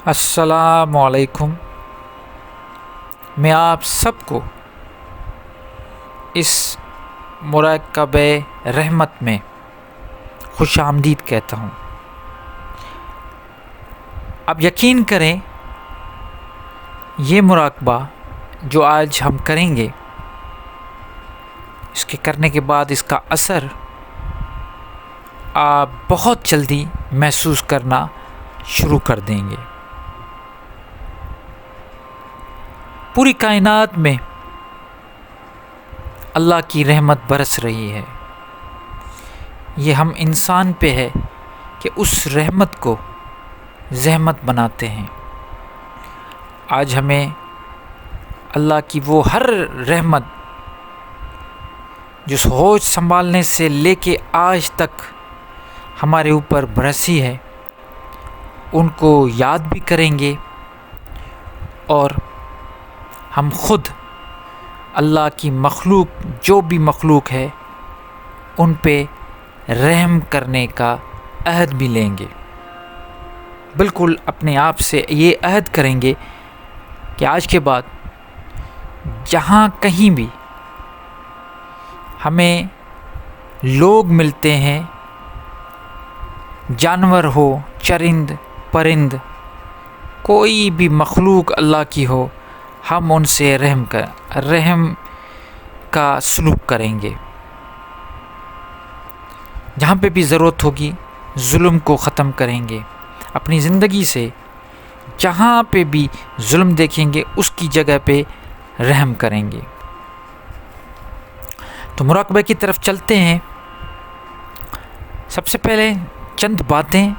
السلام علیکم۔ میں آپ سب کو اس مراقبہ رحمت میں خوش آمدید کہتا ہوں۔ اب یقین کریں، یہ مراقبہ جو آج ہم کریں گے، اس کے کرنے کے بعد اس کا اثر آپ بہت جلدی محسوس کرنا شروع کر دیں گے۔ پوری کائنات میں اللہ کی رحمت برس رہی ہے۔ یہ ہم انسان پہ ہے کہ اس رحمت کو زحمت بناتے ہیں۔ آج ہمیں اللہ کی وہ ہر رحمت جو ہوش سنبھالنے سے لے کے آج تک ہمارے اوپر برسی ہے، ان کو یاد بھی کریں گے، اور ہم خود اللہ کی مخلوق جو بھی مخلوق ہے ان پہ رحم کرنے کا عہد بھی لیں گے۔ بالکل اپنے آپ سے یہ عہد کریں گے کہ آج کے بعد جہاں کہیں بھی ہمیں لوگ ملتے ہیں، جانور ہو، چرند پرند، کوئی بھی مخلوق اللہ کی ہو، ہم ان سے رحم کا سلوک کریں گے۔ جہاں پہ بھی ضرورت ہوگی ظلم کو ختم کریں گے۔ اپنی زندگی سے جہاں پہ بھی ظلم دیکھیں گے اس کی جگہ پہ رحم کریں گے۔ تو مراقبہ کی طرف چلتے ہیں۔ سب سے پہلے چند باتیں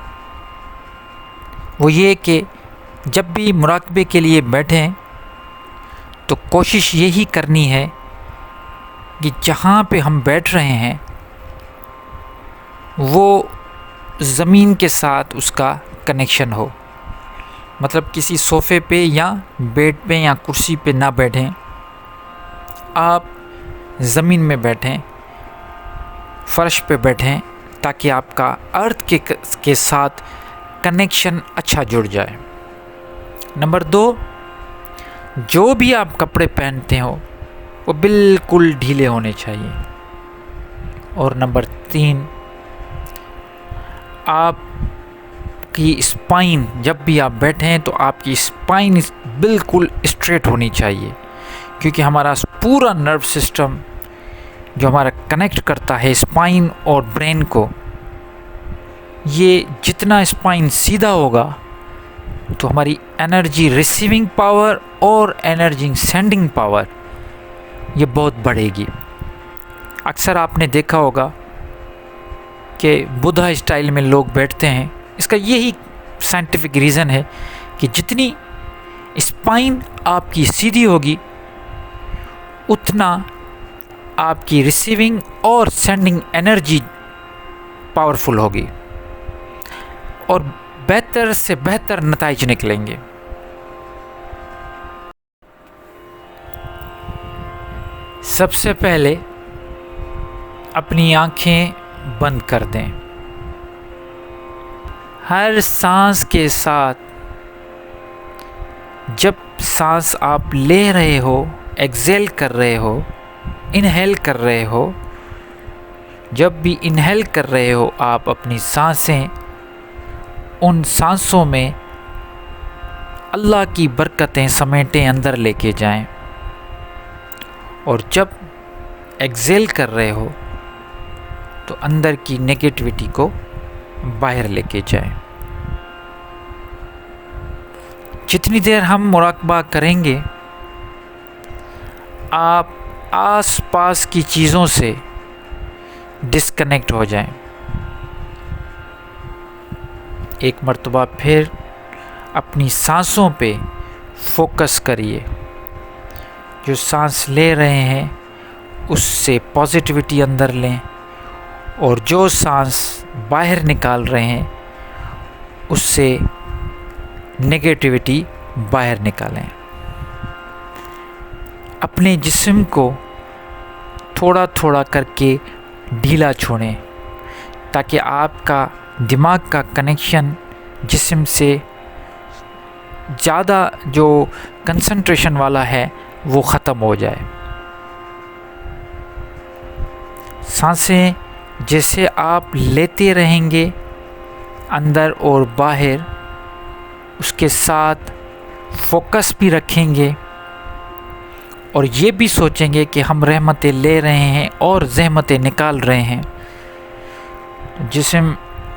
وہ یہ کہ جب بھی مراقبے کے لیے بیٹھیں تو کوشش یہی کرنی ہے کہ جہاں پہ ہم بیٹھ رہے ہیں وہ زمین کے ساتھ اس کا کنیکشن ہو۔ مطلب کسی صوفے پہ یا بیڈ پہ یا کرسی پہ نہ بیٹھیں، آپ زمین میں بیٹھیں، فرش پہ بیٹھیں، تاکہ آپ کا ارتھ کے ساتھ کنیکشن اچھا جڑ جائے۔ نمبر 2، جو بھی آپ کپڑے پہنتے ہو وہ بالکل ڈھیلے ہونے چاہیے۔ اور نمبر 3، آپ کی اسپائن، جب بھی آپ بیٹھیں تو آپ کی اسپائن بالکل اسٹریٹ ہونی چاہیے، کیونکہ ہمارا پورا نرو سسٹم جو ہمارا کنیکٹ کرتا ہے اسپائن اور برین کو، یہ جتنا اسپائن سیدھا ہوگا تو ہماری انرجی ریسیونگ پاور اور انرجی سینڈنگ پاور یہ بہت بڑھے گی۔ اکثر آپ نے دیکھا ہوگا کہ بدھا اسٹائل میں لوگ بیٹھتے ہیں۔ اس کا یہی سائنٹیفک ریزن ہے کہ جتنی اسپائن آپ کی سیدھی ہوگی اتنا آپ کی ریسیونگ اور سینڈنگ انرجی پاورفل ہوگی اور بہتر سے بہتر نتائج نکلیں گے۔ سب سے پہلے اپنی آنکھیں بند کر دیں۔ ہر سانس کے ساتھ، جب سانس آپ لے رہے ہو، ایکسیل کر رہے ہو، انہیل کر رہے ہو، جب بھی انہیل کر رہے ہو آپ اپنی سانسیں، ان سانسوں میں اللہ کی برکتیں سمیٹیں اندر لے کے جائیں، اور جب ایکسیل کر رہے ہو تو اندر کی نیگیٹیوٹی کو باہر لے کے جائیں۔ جتنی دیر ہم مراقبہ کریں گے، آپ آس پاس کی چیزوں سے ڈسکنیکٹ ہو جائیں۔ ایک مرتبہ پھر اپنی سانسوں پہ فوکس کریے۔ جو سانس لے رہے ہیں اس سے پازیٹیوٹی اندر لیں، اور جو سانس باہر نکال رہے ہیں اس سے نگیٹیوٹی باہر نکالیں۔ اپنے جسم کو تھوڑا تھوڑا کر کے ڈھیلا چھوڑیں، تاکہ آپ کا دماغ کا کنیکشن جسم سے زیادہ جو کنسنٹریشن والا ہے وہ ختم ہو جائے. سانسیں جیسے آپ لیتے رہیں گے اندر اور باہر، اس کے ساتھ فوکس بھی رکھیں گے اور یہ بھی سوچیں گے کہ ہم رحمتیں لے رہے ہیں اور زحمتیں نکال رہے ہیں، جسم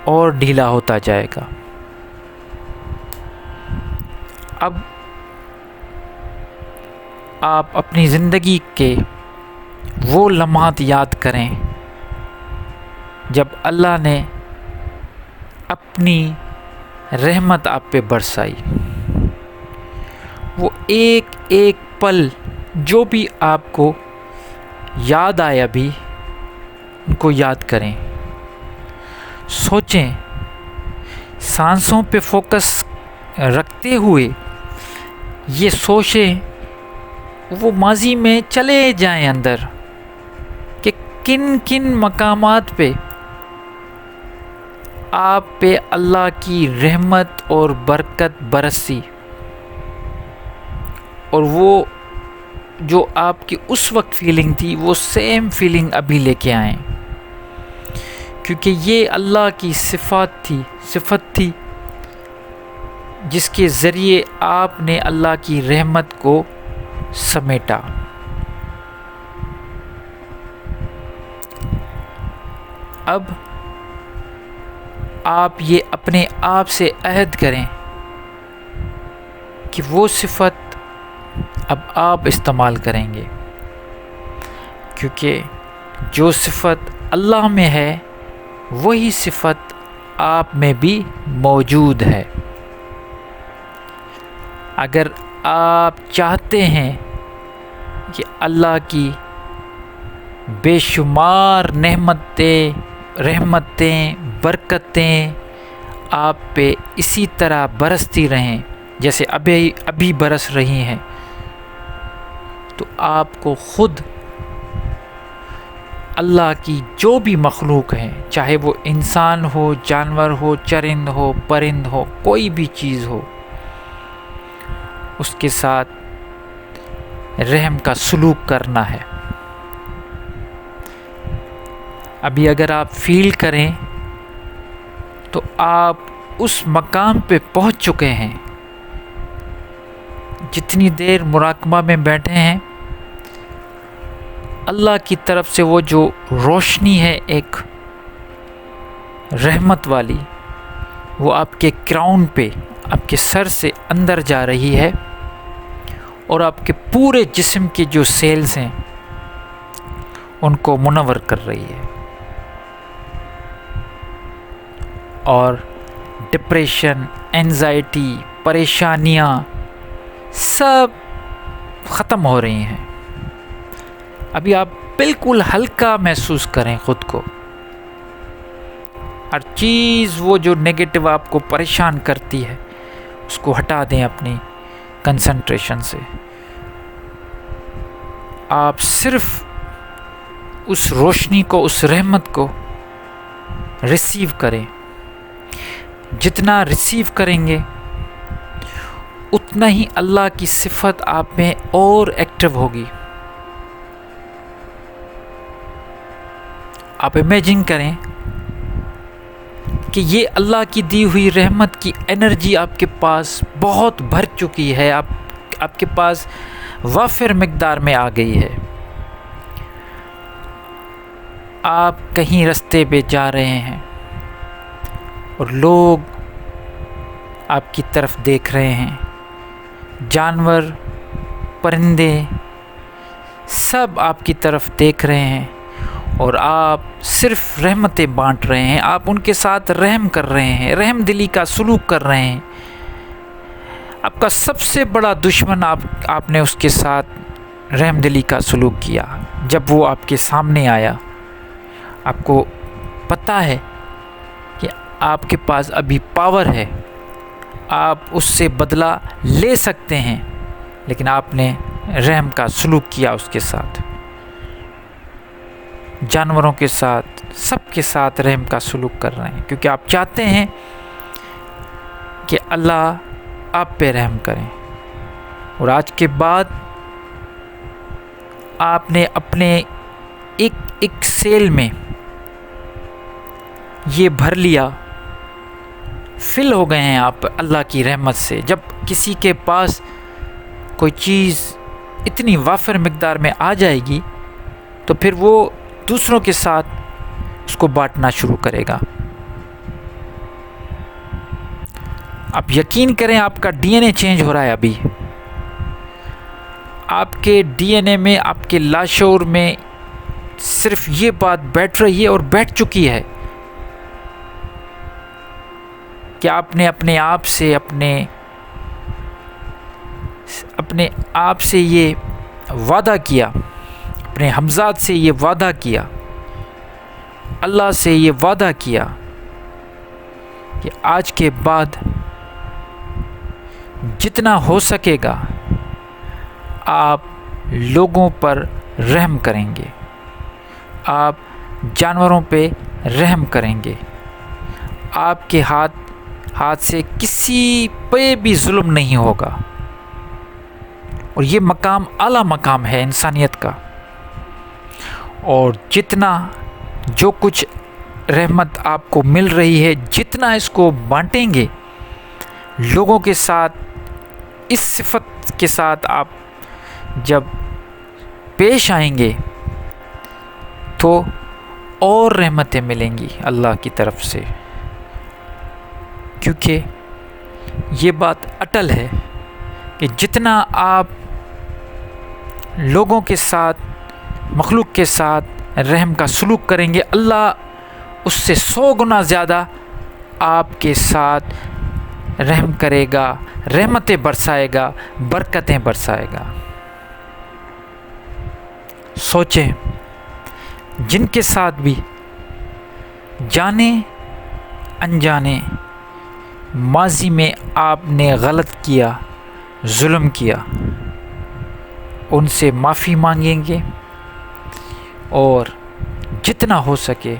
اور ڈھیلا ہوتا جائے گا. اب آپ اپنی زندگی کے وہ لمحات یاد کریں جب اللہ نے اپنی رحمت آپ پہ برسائی. وہ ایک ایک پل جو بھی آپ کو یاد آیا بھی ان کو یاد کریں. سوچیں، سانسوں پہ فوکس رکھتے ہوئے یہ سوچیں، وہ ماضی میں چلے جائیں اندر کہ کن کن مقامات پہ آپ پہ اللہ کی رحمت اور برکت برسی، اور وہ جو آپ کی اس وقت فیلنگ تھی وہ سیم فیلنگ ابھی لے کے آئیں، کیونکہ یہ اللہ کی صفت تھی جس کے ذریعے آپ نے اللہ کی رحمت کو سمیٹا. اب آپ یہ اپنے آپ سے عہد کریں کہ وہ صفت اب آپ استعمال کریں گے، کیونکہ جو صفت اللہ میں ہے وہی صفت آپ میں بھی موجود ہے. اگر آپ چاہتے ہیں کہ اللہ کی بے شمار رحمتیں برکتیں آپ پہ اسی طرح برستی رہیں جیسے ابھی برس رہی ہیں، تو آپ کو خود اللہ کی جو بھی مخلوق ہیں، چاہے وہ انسان ہو، جانور ہو، چرند ہو، پرند ہو، کوئی بھی چیز ہو، اس کے ساتھ رحم کا سلوک کرنا ہے. ابھی اگر آپ فیل کریں تو آپ اس مقام پہ پہنچ چکے ہیں. جتنی دیر مراقبہ میں بیٹھے ہیں، اللہ کی طرف سے وہ جو روشنی ہے ایک رحمت والی، وہ آپ کے کراؤن پہ، آپ کے سر سے اندر جا رہی ہے اور آپ کے پورے جسم کے جو سیلز ہیں ان کو منور کر رہی ہے، اور ڈپریشن، اینزائٹی، پریشانیاں سب ختم ہو رہی ہیں. ابھی آپ بالکل ہلکا محسوس کریں خود کو. ہر چیز وہ جو نیگیٹو آپ کو پریشان کرتی ہے اس کو ہٹا دیں اپنی کنسنٹریشن سے. آپ صرف اس روشنی کو، اس رحمت کو ریسیو کریں. جتنا ریسیو کریں گے اتنا ہی اللہ کی صفت آپ میں اور ایکٹیو ہوگی. آپ امیجن کریں کہ یہ اللہ کی دی ہوئی رحمت کی انرجی آپ کے پاس بہت بھر چکی ہے، آپ کے پاس وافر مقدار میں آ گئی ہے. آپ کہیں رستے پہ جا رہے ہیں اور لوگ آپ کی طرف دیکھ رہے ہیں، جانور، پرندے سب آپ کی طرف دیکھ رہے ہیں، اور آپ صرف رحمتیں بانٹ رہے ہیں. آپ ان کے ساتھ رحم کر رہے ہیں، رحم دلی کا سلوک کر رہے ہیں. آپ کا سب سے بڑا دشمن آپ نے اس کے ساتھ رحم دلی کا سلوک کیا. جب وہ آپ کے سامنے آیا، آپ کو پتہ ہے کہ آپ کے پاس ابھی پاور ہے، آپ اس سے بدلہ لے سکتے ہیں، لیکن آپ نے رحم کا سلوک کیا اس کے ساتھ. جانوروں کے ساتھ، سب کے ساتھ رحم کا سلوک کر رہے ہیں، کیونکہ آپ چاہتے ہیں کہ اللہ آپ پہ رحم کریں. اور آج کے بعد آپ نے اپنے ایک سیل میں یہ بھر لیا، فل ہو گئے ہیں آپ اللہ کی رحمت سے. جب کسی کے پاس کوئی چیز اتنی وافر مقدار میں آ جائے گی تو پھر وہ دوسروں کے ساتھ اس کو بانٹنا شروع کرے گا. آپ یقین کریں آپ کا ڈی این اے چینج ہو رہا ہے. ابھی آپ کے ڈی این اے میں، آپ کے لاشعور میں صرف یہ بات بیٹھ رہی ہے اور بیٹھ چکی ہے کہ آپ نے اپنے آپ سے یہ وعدہ کیا، اپنے ہمزاد سے یہ وعدہ کیا، اللہ سے یہ وعدہ کیا کہ آج کے بعد جتنا ہو سکے گا آپ لوگوں پر رحم کریں گے، آپ جانوروں پہ رحم کریں گے، آپ کے ہاتھ سے کسی پہ بھی ظلم نہیں ہوگا. اور یہ مقام اعلیٰ مقام ہے انسانیت کا. اور جتنا جو کچھ رحمت آپ کو مل رہی ہے، جتنا اس کو بانٹیں گے لوگوں کے ساتھ، اس صفت کے ساتھ آپ جب پیش آئیں گے تو اور رحمتیں ملیں گی اللہ کی طرف سے. کیونکہ یہ بات اٹل ہے کہ جتنا آپ لوگوں کے ساتھ، مخلوق کے ساتھ رحم کا سلوک کریں گے، اللہ اس سے 100 گنا زیادہ آپ کے ساتھ رحم کرے گا، رحمتیں برسائے گا، برکتیں برسائے گا. سوچیں جن کے ساتھ بھی جانے انجانے ماضی میں آپ نے غلط کیا، ظلم کیا، ان سے معافی مانگیں گے اور جتنا ہو سکے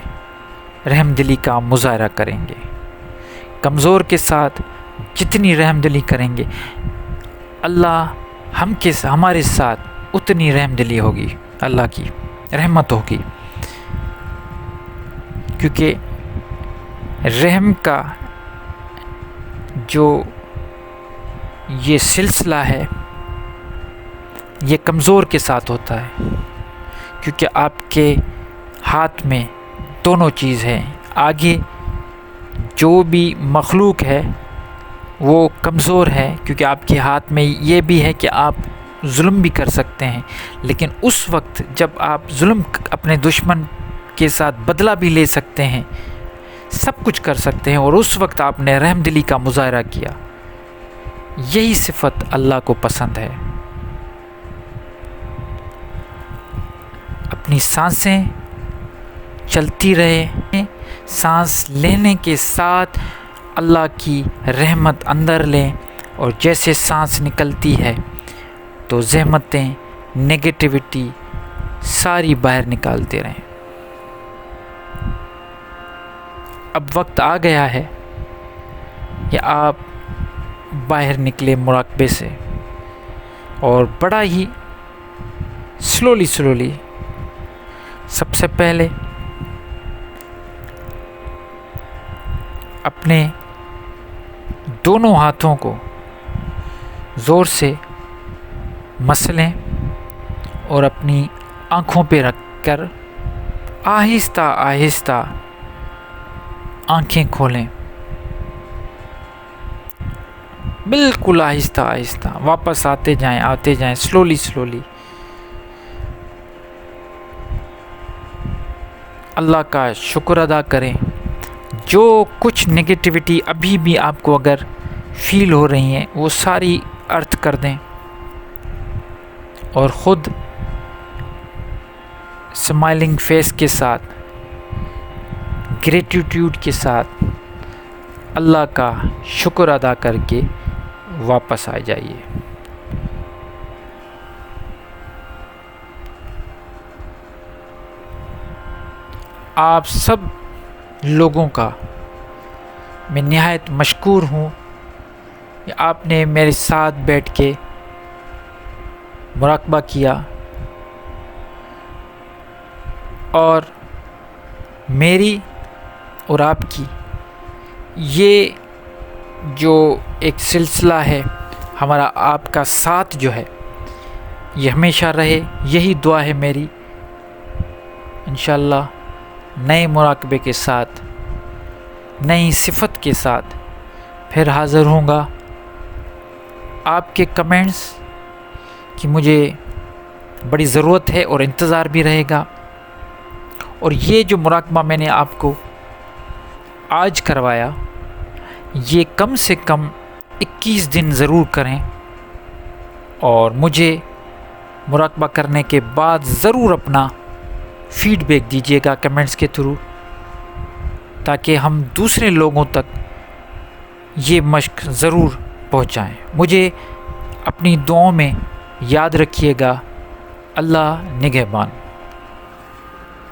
رحم دلی کا مظاہرہ کریں گے. کمزور کے ساتھ جتنی رحم دلی کریں گے اللہ ہمارے ساتھ اتنی رحم دلی ہوگی، اللہ کی رحمت ہوگی. کیونکہ رحم کا جو یہ سلسلہ ہے یہ کمزور کے ساتھ ہوتا ہے. کیونکہ آپ کے ہاتھ میں دونوں چیز ہیں. آگے جو بھی مخلوق ہے وہ کمزور ہے، کیونکہ آپ کے ہاتھ میں یہ بھی ہے کہ آپ ظلم بھی کر سکتے ہیں. لیکن اس وقت جب آپ ظلم اپنے دشمن کے ساتھ بدلہ بھی لے سکتے ہیں، سب کچھ کر سکتے ہیں، اور اس وقت آپ نے رحم دلی کا مظاہرہ کیا. یہی صفت اللہ کو پسند ہے. اپنی سانسیں چلتی رہے، سانس لینے کے ساتھ اللہ کی رحمت اندر لیں، اور جیسے سانس نکلتی ہے تو زحمتیں، نگیٹیوٹی ساری باہر نکالتے رہیں. اب وقت آ گیا ہے کہ آپ باہر نکلے مراقبے سے، اور بڑا ہی سلولی سب سے پہلے اپنے دونوں ہاتھوں کو زور سے مسلیں اور اپنی آنکھوں پہ رکھ کر آہستہ آہستہ آنکھیں کھولیں. بالکل آہستہ آہستہ واپس آتے جائیں سلولی. اللہ کا شکر ادا کریں. جو کچھ نگیٹیوٹی ابھی بھی آپ کو اگر فیل ہو رہی ہیں وہ ساری ارتھ کر دیں، اور خود اسمائلنگ فیس کے ساتھ، گریٹیٹیوڈ کے ساتھ اللہ کا شکر ادا کر کے واپس آ جائیے. آپ سب لوگوں کا میں نہایت مشکور ہوں کہ کہ آپ نے میرے ساتھ بیٹھ کے مراقبہ کیا اور میری اور آپ کی یہ جو ایک سلسلہ ہے، ہمارا آپ کا ساتھ جو ہے یہ ہمیشہ رہے، یہی دعا ہے میری۔ انشاءاللہ نئے مراقبے کے ساتھ، نئی صفت کے ساتھ پھر حاضر ہوں گا۔ آپ کے کمنٹس کی مجھے بڑی ضرورت ہے اور انتظار بھی رہے گا، اور یہ جو مراقبہ میں نے آپ کو آج کروایا یہ کم سے کم 21 دن ضرور کریں، اور مجھے مراقبہ کرنے کے بعد ضرور اپنا فیڈ بیک دیجیے گا کمنٹس کے تھرو، تاکہ ہم دوسرے لوگوں تک یہ مشق ضرور پہنچائیں۔ مجھے اپنی دعاؤں میں یاد رکھیے گا۔ اللہ نگہبان۔